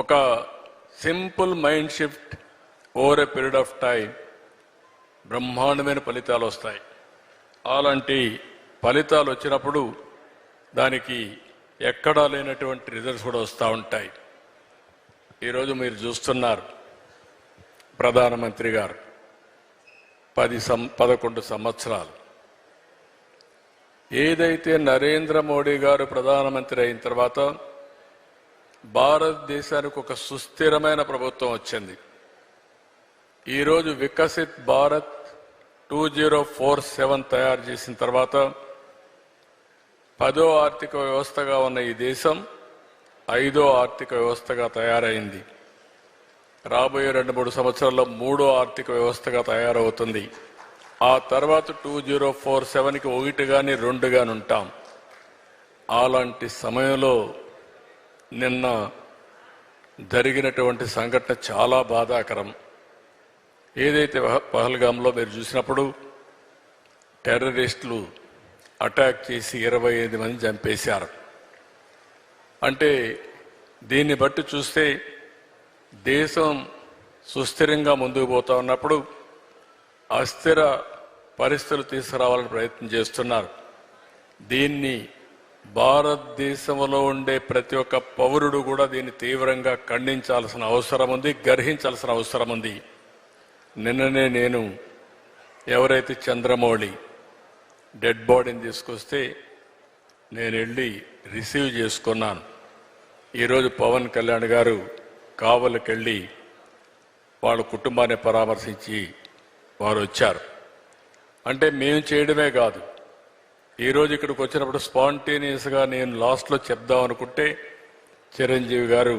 ఒక simple mind shift over a period of time బ్రహ్మాండమైన ఫలితాలు వస్తాయి. అలాంటి ఫలితాలు వచ్చినప్పుడు దానికి ఎక్కడా లేనటువంటి రిజల్ట్స్ కూడా వస్తూ ఉంటాయి. ఈరోజు మీరు చూస్తున్నారు, ప్రధానమంత్రి గారు 11 సంవత్సరాలు ఏదైతే నరేంద్ర మోడీ గారు ప్రధానమంత్రి అయిన తర్వాత భారతదేశానికి ఒక సుస్థిరమైన ప్రభుత్వం వచ్చింది. ఈరోజు వికసిత్ భారత్ 2047 తయారు చేసిన తర్వాత 10వ ఆర్థిక వ్యవస్థగా ఉన్న ఈ దేశం 5వ ఆర్థిక వ్యవస్థగా తయారైంది. రాబోయే 2-3 సంవత్సరాల్లో 3వ ఆర్థిక వ్యవస్థగా తయారవుతుంది. ఆ తర్వాత 2047కి 1 కానీ 2 కానీ ఉంటాం. అలాంటి సమయంలో నిన్న జరిగినటువంటి సంఘటన చాలా బాధాకరం. ఏదైతే పహల్గామ్లో మీరు చూసినప్పుడు టెర్రరిస్టులు అటాక్ చేసి 25 మంది చంపేశారు. అంటే దీన్ని బట్టి చూస్తే దేశం సుస్థిరంగా ముందుకు పోతా ఉన్నప్పుడు అస్థిర పరిస్థితులు తీసుకురావాలని ప్రయత్నం చేస్తున్నారు. దీన్ని భారతదేశంలో ఉండే ప్రతి ఒక్క పౌరుడు కూడా దీన్ని తీవ్రంగా ఖండించాల్సిన అవసరం ఉంది, గర్హించాల్సిన అవసరం ఉంది. నిన్ననే నేను ఎవరైతే చంద్రమౌళి డెడ్ బాడీని తీసుకొస్తే నేను వెళ్ళి రిసీవ్ చేసుకున్నాను. ఈరోజు పవన్ కళ్యాణ్ గారు కావలికి వెళ్ళి వాళ్ళ కుటుంబాన్ని పరామర్శించి వారు వచ్చారు. అంటే మేము చేయడమే కాదు, ఈరోజు ఇక్కడికి వచ్చినప్పుడు స్పాంటేనియస్గా నేను లాస్ట్లో చెప్దాం అనుకుంటే చిరంజీవి గారు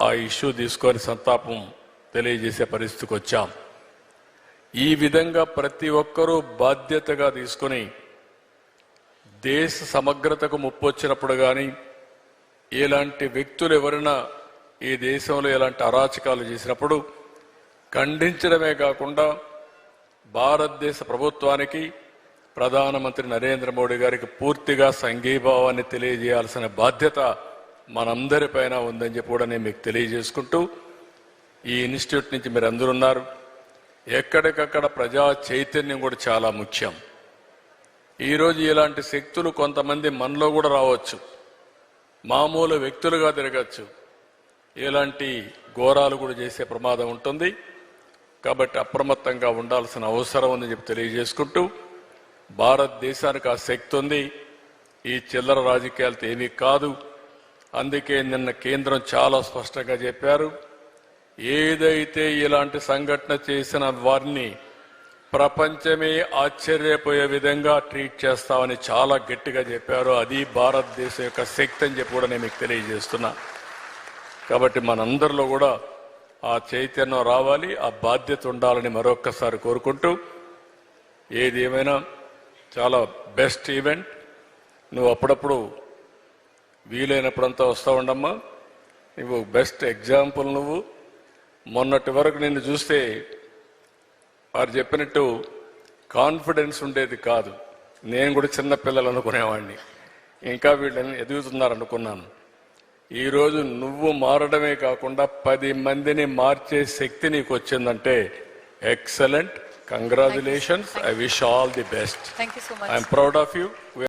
ఆ ఇష్యూ తీసుకొని సంతాపం తెలియజేసే పరిస్థితికి వచ్చాం. ఈ విధంగా ప్రతి ఒక్కరూ బాధ్యతగా తీసుకొని దేశ సమగ్రతకు ముప్పు వచ్చినప్పుడు కానీ ఇలాంటి వ్యక్తులు ఎవరైనా ఈ దేశంలో ఇలాంటి అరాచకాలు చేసినప్పుడు ఖండించడమే కాకుండా భారతదేశ ప్రభుత్వానికి ప్రధానమంత్రి నరేంద్ర మోడీ గారికి పూర్తిగా సంఘీభావాన్ని తెలియజేయాల్సిన బాధ్యత మనందరిపైన ఉందని చెప్పి కూడా నేను మీకు తెలియజేసుకుంటూ, ఈ ఇన్స్టిట్యూట్ నుంచి మీరు అందరూ ఉన్నారు, ఎక్కడికక్కడ ప్రజా చైతన్యం కూడా చాలా ముఖ్యం. ఈరోజు ఇలాంటి శక్తులు కొంతమంది మనలో కూడా రావచ్చు, మామూలు వ్యక్తులుగా తిరగచ్చు, ఇలాంటి ఘోరాలు కూడా చేసే ప్రమాదం ఉంటుంది. కాబట్టి అప్రమత్తంగా ఉండాల్సిన అవసరం ఉందని చెప్పి తెలియజేసుకుంటూ, భారతదేశానికి ఆ శక్తి ఉంది, ఈ చిల్లర రాజకీయాలతో ఏమీ కాదు. అందుకే నిన్న కేంద్రం చాలా స్పష్టంగా చెప్పారు, ఏదైతే ఇలాంటి సంఘటన చేసిన వారిని ప్రపంచమే ఆశ్చర్యపోయే విధంగా ట్రీట్ చేస్తామని చాలా గట్టిగా చెప్పారు. అది భారతదేశం యొక్క శక్తి అని చెప్పి కూడా నేను మీకు తెలియజేస్తున్నా. కాబట్టి మనందరిలో కూడా ఆ చైతన్యం రావాలి, ఆ బాధ్యత ఉండాలని మరొక్కసారి కోరుకుంటూ, ఏది ఏమైనా చాలా బెస్ట్ ఈవెంట్. నువ్వు అప్పుడప్పుడు వీలైనప్పుడంతా వస్తూ ఉండమ్మా, నువ్వు బెస్ట్ ఎగ్జాంపుల్. నువ్వు మొన్నటి వరకు నిన్ను చూస్తే వారు చెప్పినట్టు కాన్ఫిడెన్స్ ఉండేది కాదు. నేను కూడా చిన్న పిల్లలు అనుకునేవాడిని, ఇంకా వీళ్ళని ఎదుగుతున్నారు అనుకున్నాను. ఈరోజు నువ్వు మారడమే కాకుండా 10 మందిని మార్చే శక్తి నీకు వచ్చిందంటే excellent. Congratulations. I wish all the best. Thank you so much. I am proud of you.